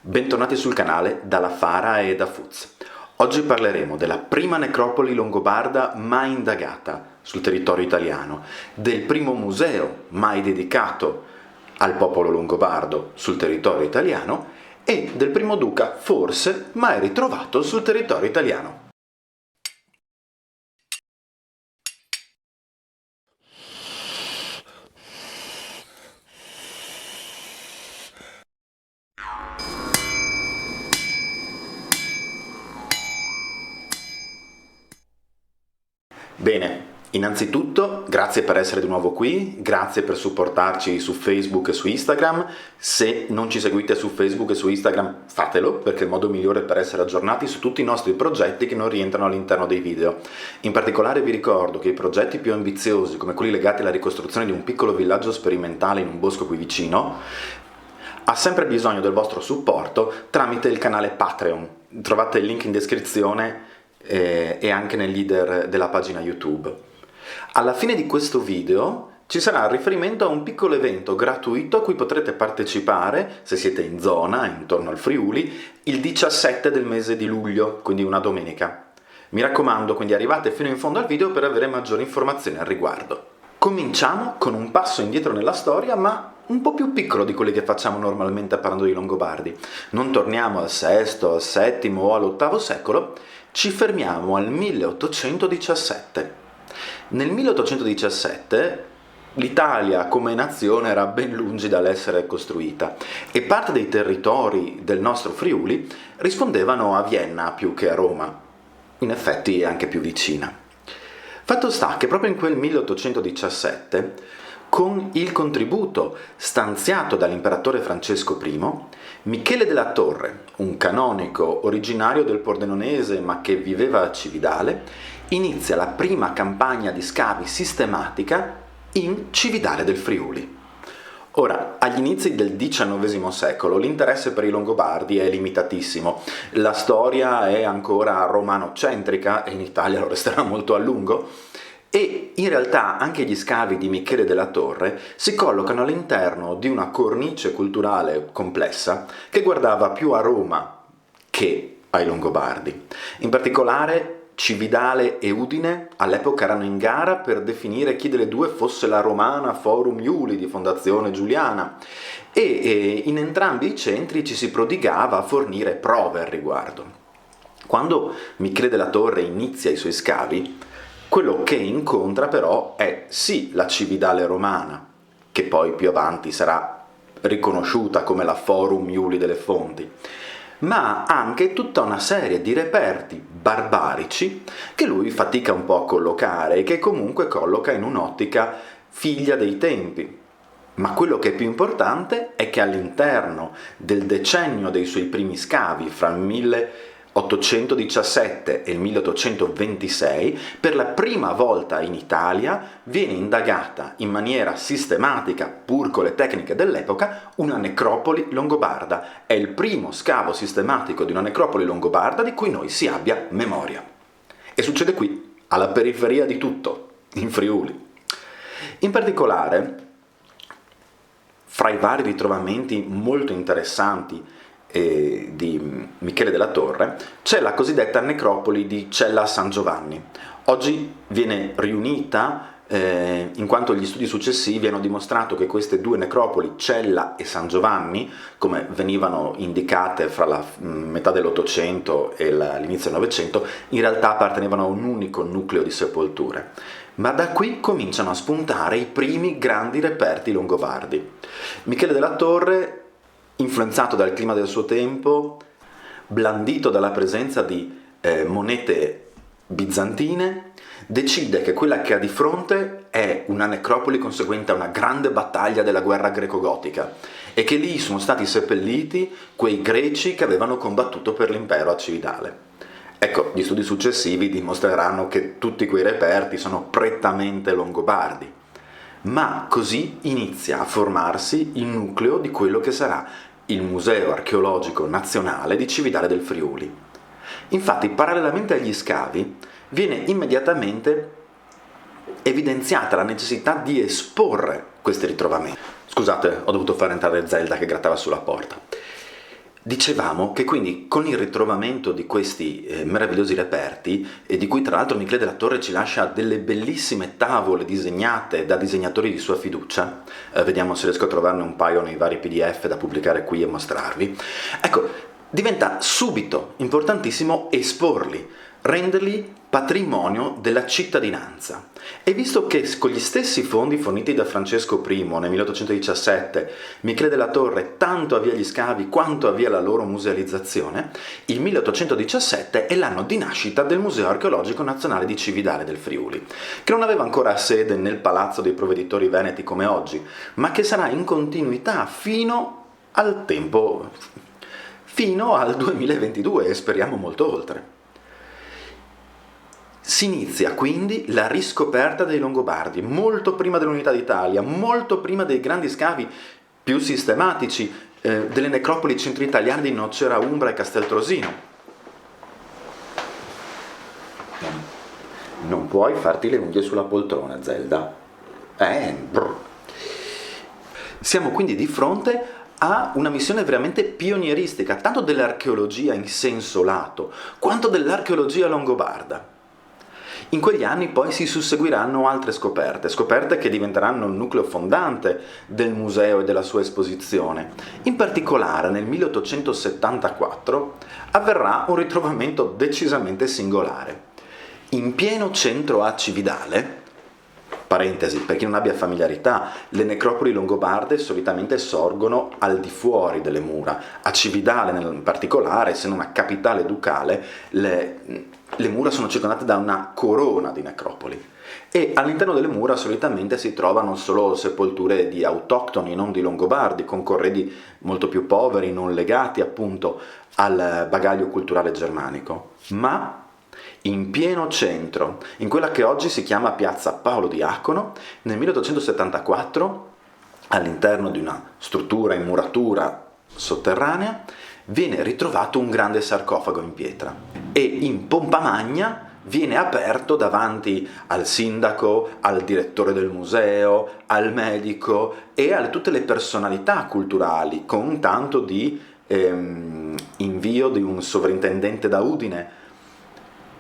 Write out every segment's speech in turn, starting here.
Bentornati sul canale dalla Fara e da Fuz. Oggi parleremo della prima necropoli longobarda mai indagata sul territorio italiano, del primo museo mai dedicato al popolo longobardo sul territorio italiano e del primo duca forse mai ritrovato sul territorio italiano. Bene, innanzitutto grazie per essere di nuovo qui, grazie per supportarci su Facebook e su Instagram. Se non ci seguite su Facebook e su Instagram fatelo, perché è il modo migliore per essere aggiornati su tutti i nostri progetti che non rientrano all'interno dei video. In particolare vi ricordo che i progetti più ambiziosi, come quelli legati alla ricostruzione di un piccolo villaggio sperimentale in un bosco qui vicino, ha sempre bisogno del vostro supporto tramite il canale Patreon. Trovate il link in descrizione e anche nel leader della pagina YouTube. Alla fine di questo video ci sarà il riferimento a un piccolo evento gratuito a cui potrete partecipare, se siete in zona, intorno al Friuli, il 17 del mese di luglio, quindi una domenica. Mi raccomando, quindi arrivate fino in fondo al video per avere maggiori informazioni al riguardo. Cominciamo con un passo indietro nella storia, ma un po' più piccolo di quelli che facciamo normalmente parlando di Longobardi. Non torniamo al VI, al VII o all'VIII secolo, ci fermiamo al 1817. Nel 1817 l'Italia come nazione era ben lungi dall'essere costruita e parte dei territori del nostro Friuli rispondevano a Vienna più che a Roma, in effetti è anche più vicina. Fatto sta che proprio in quel 1817, con il contributo stanziato dall'imperatore Francesco I, Michele della Torre, un canonico originario del Pordenonese ma che viveva a Cividale, inizia la prima campagna di scavi sistematica in Cividale del Friuli. Ora, agli inizi del XIX secolo l'interesse per i Longobardi è limitatissimo, la storia è ancora romanocentrica e in Italia lo resterà molto a lungo, e in realtà anche gli scavi di Michele della Torre si collocano all'interno di una cornice culturale complessa che guardava più a Roma che ai Longobardi. In particolare Cividale e Udine all'epoca erano in gara per definire chi delle due fosse la romana Forum Iuli di Fondazione Giuliana e in entrambi i centri ci si prodigava a fornire prove al riguardo. Quando Michele della Torre inizia i suoi scavi, quello che incontra però è sì la Cividale romana, che poi più avanti sarà riconosciuta come la Forum Iuli delle Fonti, ma anche tutta una serie di reperti barbarici che lui fatica un po' a collocare e che comunque colloca in un'ottica figlia dei tempi. Ma quello che è più importante è che all'interno del decennio dei suoi primi scavi, fra il 1817 e il 1826, per la prima volta in Italia viene indagata in maniera sistematica, pur con le tecniche dell'epoca, una necropoli longobarda. È il primo scavo sistematico di una necropoli longobarda di cui noi si abbia memoria. E succede qui, alla periferia di tutto, in Friuli. In particolare, fra i vari ritrovamenti molto interessanti di Michele della Torre, c'è la cosiddetta necropoli di Cella San Giovanni. Oggi viene riunita in quanto gli studi successivi hanno dimostrato che queste due necropoli, Cella e San Giovanni, come venivano indicate fra la metà dell'Ottocento e l'inizio del Novecento, in realtà appartenevano a un unico nucleo di sepolture. Ma da qui cominciano a spuntare i primi grandi reperti longobardi. Michele della Torre, influenzato dal clima del suo tempo, blandito dalla presenza di monete bizantine, decide che quella che ha di fronte è una necropoli conseguente a una grande battaglia della guerra greco-gotica e che lì sono stati seppelliti quei greci che avevano combattuto per l'impero a Cividale. Ecco, gli studi successivi dimostreranno che tutti quei reperti sono prettamente longobardi. Ma così inizia a formarsi il nucleo di quello che sarà il Museo Archeologico Nazionale di Cividale del Friuli. Infatti, parallelamente agli scavi, viene immediatamente evidenziata la necessità di esporre questi ritrovamenti. Scusate, ho dovuto far entrare Zelda che grattava sulla porta. Dicevamo che quindi con il ritrovamento di questi meravigliosi reperti, e di cui tra l'altro Michele della Torre ci lascia delle bellissime tavole disegnate da disegnatori di sua fiducia, vediamo se riesco a trovarne un paio nei vari PDF da pubblicare qui e mostrarvi, ecco, diventa subito importantissimo esporli, renderli patrimonio della cittadinanza. E visto che con gli stessi fondi forniti da Francesco I nel 1817 Michele della Torre tanto avvia gli scavi quanto avvia la loro musealizzazione, il 1817 è l'anno di nascita del Museo Archeologico Nazionale di Cividale del Friuli, che non aveva ancora sede nel Palazzo dei Provveditori Veneti come oggi, ma che sarà in continuità fino al 2022 e speriamo molto oltre. Si inizia quindi la riscoperta dei Longobardi, molto prima dell'Unità d'Italia, molto prima dei grandi scavi più sistematici delle necropoli centro-italiane di Nocera Umbra e Casteltrosino. Non puoi farti le unghie sulla poltrona, Zelda. Siamo quindi di fronte a una missione veramente pionieristica, tanto dell'archeologia in senso lato, quanto dell'archeologia longobarda. In quegli anni poi si susseguiranno altre scoperte che diventeranno il nucleo fondante del museo e della sua esposizione. In particolare nel 1874 avverrà un ritrovamento decisamente singolare. In pieno centro a Cividale, parentesi, per chi non abbia familiarità, le necropoli longobarde solitamente sorgono al di fuori delle mura. A Cividale in particolare, essendo una capitale ducale, le mura sono circondate da una corona di necropoli e all'interno delle mura solitamente si trovano solo sepolture di autoctoni, non di longobardi, con corredi molto più poveri, non legati appunto al bagaglio culturale germanico. Ma in pieno centro, in quella che oggi si chiama Piazza Paolo Diacono, nel 1874, all'interno di una struttura in muratura sotterranea, viene ritrovato un grande sarcofago in pietra e in pompa magna viene aperto davanti al sindaco, al direttore del museo, al medico e a tutte le personalità culturali, con tanto di invio di un sovrintendente da Udine.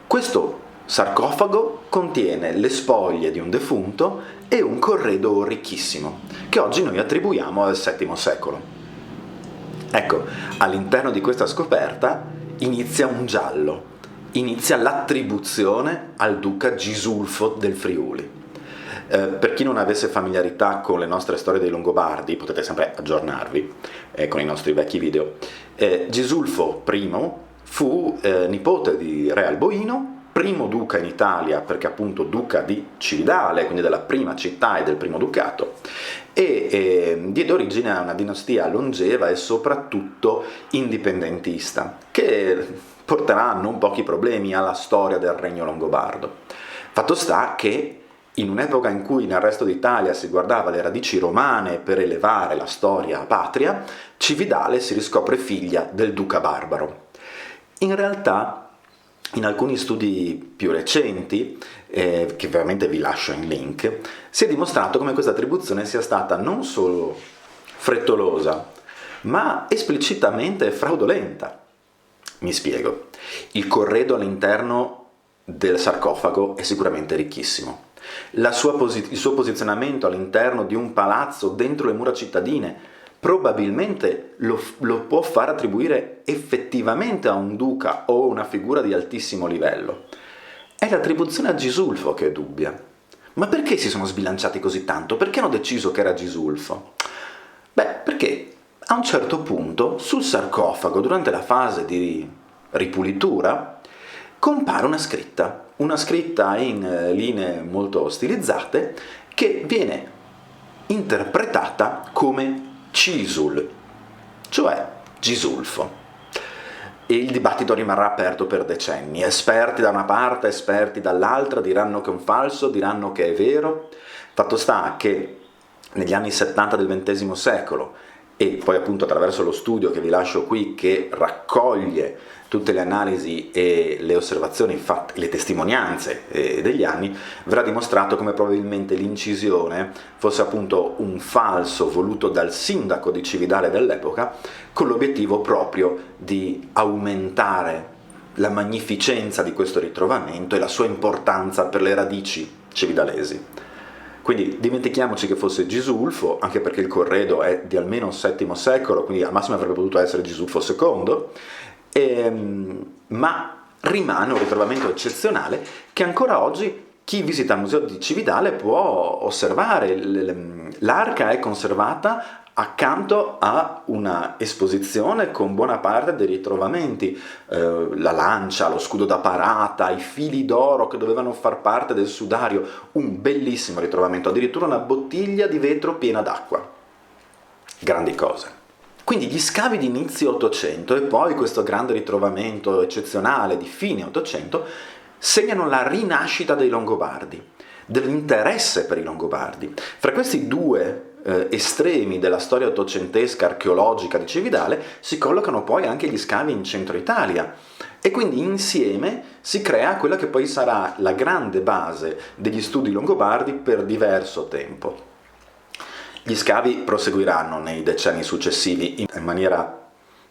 Questo sarcofago contiene le spoglie di un defunto e un corredo ricchissimo, che oggi noi attribuiamo al VII secolo. Ecco, all'interno di questa scoperta inizia un giallo, inizia l'attribuzione al duca Gisulfo del Friuli. Per chi non avesse familiarità con le nostre storie dei Longobardi, potete sempre aggiornarvi con i nostri vecchi video. Gisulfo I fu nipote di Re Alboino, primo duca in Italia perché appunto duca di Cividale, quindi della prima città e del primo ducato, e diede origine a una dinastia longeva e soprattutto indipendentista, che porterà non pochi problemi alla storia del regno longobardo. Fatto sta che in un'epoca in cui nel resto d'Italia si guardava le radici romane per elevare la storia patria, Cividale si riscopre figlia del duca barbaro. In realtà, in alcuni studi più recenti, che veramente vi lascio in link, si è dimostrato come questa attribuzione sia stata non solo frettolosa, ma esplicitamente fraudolenta. Mi spiego. Il corredo all'interno del sarcofago è sicuramente ricchissimo. Il suo posizionamento all'interno di un palazzo dentro le mura cittadine probabilmente lo può far attribuire effettivamente a un duca o una figura di altissimo livello. È l'attribuzione a Gisulfo che è dubbia. Ma perché si sono sbilanciati così tanto? Perché hanno deciso che era Gisulfo? Perché a un certo punto sul sarcofago, durante la fase di ripulitura, compare una scritta in linee molto stilizzate che viene interpretata come Cisul, cioè Gisulfo. E il dibattito rimarrà aperto per decenni. Esperti da una parte, esperti dall'altra diranno che è un falso, diranno che è vero. Fatto sta che negli anni 70 del XX secolo e poi appunto attraverso lo studio che vi lascio qui, che raccoglie tutte le analisi e le osservazioni fatte, le testimonianze degli anni, verrà dimostrato come probabilmente l'incisione fosse appunto un falso voluto dal sindaco di Cividale dell'epoca, con l'obiettivo proprio di aumentare la magnificenza di questo ritrovamento e la sua importanza per le radici cividalesi. Quindi dimentichiamoci che fosse Gisulfo, anche perché il corredo è di almeno VII secolo, quindi al massimo avrebbe potuto essere Gisulfo II, ma rimane un ritrovamento eccezionale che ancora oggi chi visita il museo di Cividale può osservare. L'arca è conservata accanto a una esposizione con buona parte dei ritrovamenti, la lancia, lo scudo da parata, i fili d'oro che dovevano far parte del sudario, un bellissimo ritrovamento, addirittura una bottiglia di vetro piena d'acqua. Grandi cose. Quindi gli scavi di inizio 800 e poi questo grande ritrovamento eccezionale di fine 800 segnano la rinascita dei Longobardi, dell'interesse per i Longobardi. Fra questi due estremi della storia ottocentesca archeologica di Cividale si collocano poi anche gli scavi in centro Italia e quindi insieme si crea quella che poi sarà la grande base degli studi longobardi per diverso tempo. Gli scavi proseguiranno nei decenni successivi in maniera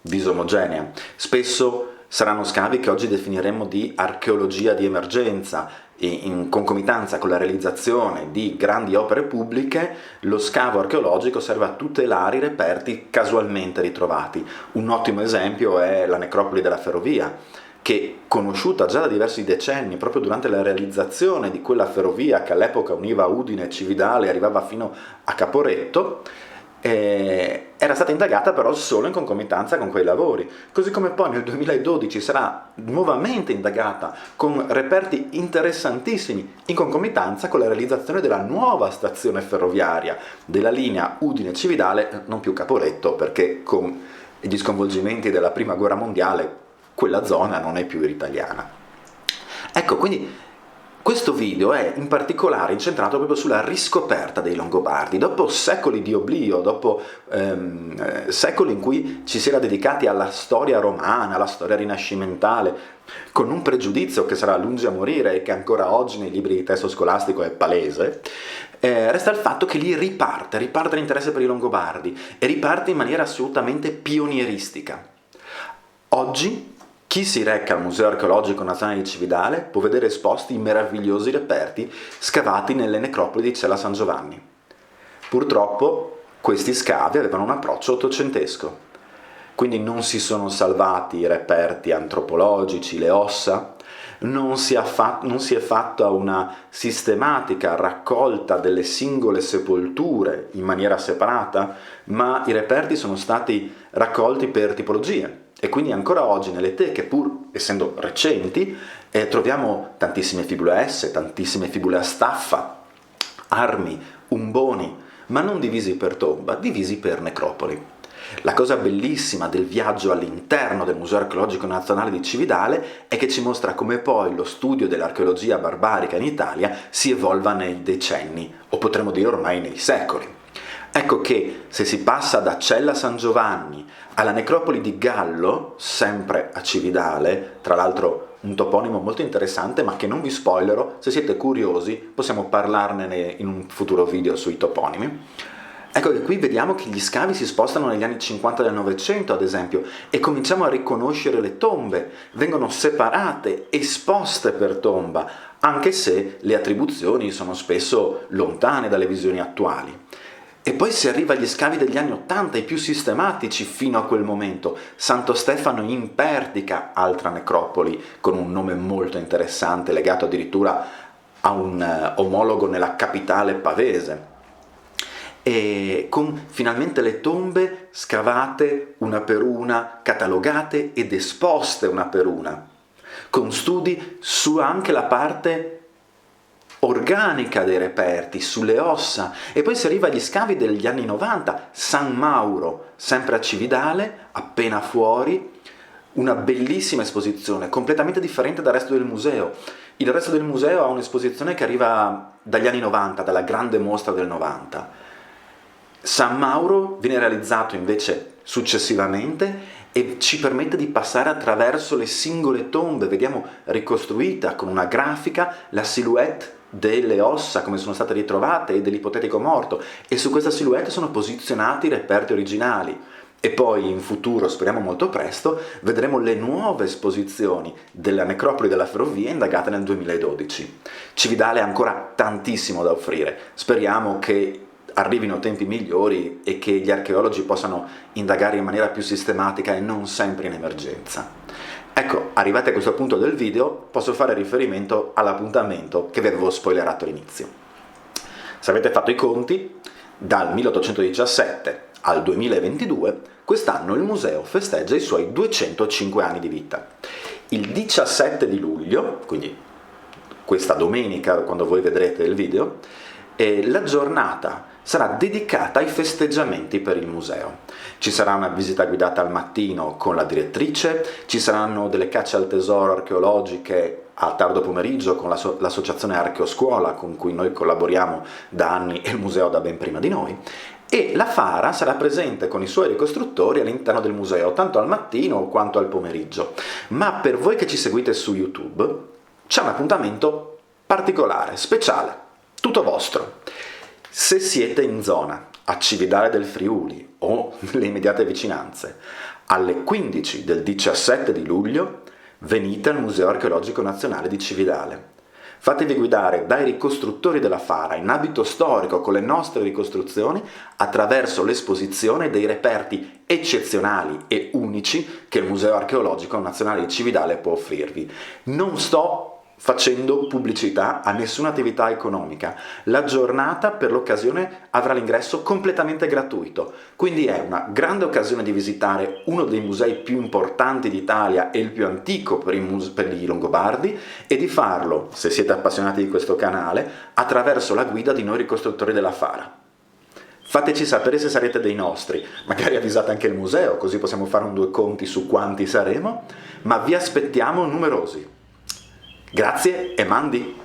disomogenea. Spesso saranno scavi che oggi definiremmo di archeologia di emergenza e in concomitanza con la realizzazione di grandi opere pubbliche lo scavo archeologico serve a tutelare i reperti casualmente ritrovati. Un ottimo esempio è la necropoli della ferrovia, che conosciuta già da diversi decenni, proprio durante la realizzazione di quella ferrovia che all'epoca univa Udine e Cividale e arrivava fino a Caporetto, era stata indagata però solo in concomitanza con quei lavori, così come poi nel 2012 sarà nuovamente indagata con reperti interessantissimi in concomitanza con la realizzazione della nuova stazione ferroviaria della linea Udine-Cividale, non più Caporetto, perché con gli sconvolgimenti della Prima Guerra Mondiale quella zona non è più italiana. Ecco, quindi questo video è in particolare incentrato proprio sulla riscoperta dei Longobardi. Dopo secoli di oblio, dopo secoli in cui ci si era dedicati alla storia romana, alla storia rinascimentale, con un pregiudizio che sarà lungi a morire e che ancora oggi nei libri di testo scolastico è palese, resta il fatto che lì riparte l'interesse per i Longobardi e riparte in maniera assolutamente pionieristica. Oggi chi si reca al Museo Archeologico Nazionale di Cividale può vedere esposti i meravigliosi reperti scavati nelle necropoli di Cella San Giovanni. Purtroppo questi scavi avevano un approccio ottocentesco, quindi non si sono salvati i reperti antropologici, le ossa, non si è fatta una sistematica raccolta delle singole sepolture in maniera separata, ma i reperti sono stati raccolti per tipologie. E quindi ancora oggi nelle teche, pur essendo recenti, troviamo tantissime fibule S, tantissime fibule a staffa, armi, umboni, ma non divisi per tomba, divisi per necropoli. La cosa bellissima del viaggio all'interno del Museo Archeologico Nazionale di Cividale è che ci mostra come poi lo studio dell'archeologia barbarica in Italia si evolva nei decenni, o potremmo dire ormai nei secoli. Ecco che se si passa da Cella San Giovanni alla necropoli di Gallo, sempre a Cividale, tra l'altro un toponimo molto interessante ma che non vi spoilerò, se siete curiosi possiamo parlarne in un futuro video sui toponimi. Ecco che qui vediamo che gli scavi si spostano negli anni 50 del Novecento, ad esempio, e cominciamo a riconoscere le tombe, vengono separate, esposte per tomba, anche se le attribuzioni sono spesso lontane dalle visioni attuali. E poi si arriva agli scavi degli anni 80, i più sistematici fino a quel momento. Santo Stefano in Pertica, altra necropoli con un nome molto interessante, legato addirittura a un omologo nella capitale pavese. E con finalmente le tombe scavate una per una, catalogate ed esposte una per una, con studi su anche la parte organica dei reperti, sulle ossa, e poi si arriva agli scavi degli anni 90, San Mauro, sempre a Cividale, appena fuori, una bellissima esposizione, completamente differente dal resto del museo. Il resto del museo ha un'esposizione che arriva dagli anni 90, dalla grande mostra del 90. San Mauro viene realizzato invece successivamente e ci permette di passare attraverso le singole tombe. Vediamo ricostruita con una grafica la silhouette delle ossa, come sono state ritrovate, e dell'ipotetico morto, e su questa silhouette sono posizionati i reperti originali. E poi in futuro, speriamo molto presto, vedremo le nuove esposizioni della necropoli della ferrovia indagate nel 2012. Cividale ha ancora tantissimo da offrire, speriamo che arrivino tempi migliori e che gli archeologi possano indagare in maniera più sistematica e non sempre in emergenza. Ecco, arrivati a questo punto del video, posso fare riferimento all'appuntamento che vi avevo spoilerato all'inizio. Se avete fatto i conti, dal 1817 al 2022, quest'anno il museo festeggia i suoi 205 anni di vita. Il 17 di luglio, quindi questa domenica, quando voi vedrete il video, la giornata sarà dedicata ai festeggiamenti per il museo. Ci sarà una visita guidata al mattino con la direttrice, ci saranno delle cacce al tesoro archeologiche a tardo pomeriggio con l'associazione Archeoscuola con cui noi collaboriamo da anni e il museo da ben prima di noi, e la Fara sarà presente con i suoi ricostruttori all'interno del museo, tanto al mattino quanto al pomeriggio. Ma per voi che ci seguite su YouTube c'è un appuntamento particolare, speciale, tutto vostro. Se siete in zona a Cividale del Friuli o nelle immediate vicinanze, alle 15 del 17 di luglio venite al Museo Archeologico Nazionale di Cividale. Fatevi guidare dai ricostruttori della Fara in abito storico con le nostre ricostruzioni attraverso l'esposizione dei reperti eccezionali e unici che il Museo Archeologico Nazionale di Cividale può offrirvi. Non sto facendo pubblicità a nessuna attività economica. La giornata per l'occasione avrà l'ingresso completamente gratuito, quindi è una grande occasione di visitare uno dei musei più importanti d'Italia e il più antico per i Longobardi, e di farlo, se siete appassionati di questo canale, attraverso la guida di noi ricostruttori della Fara. Fateci sapere se sarete dei nostri, magari avvisate anche il museo, così possiamo fare un due conti su quanti saremo, ma vi aspettiamo numerosi. Grazie e mandi!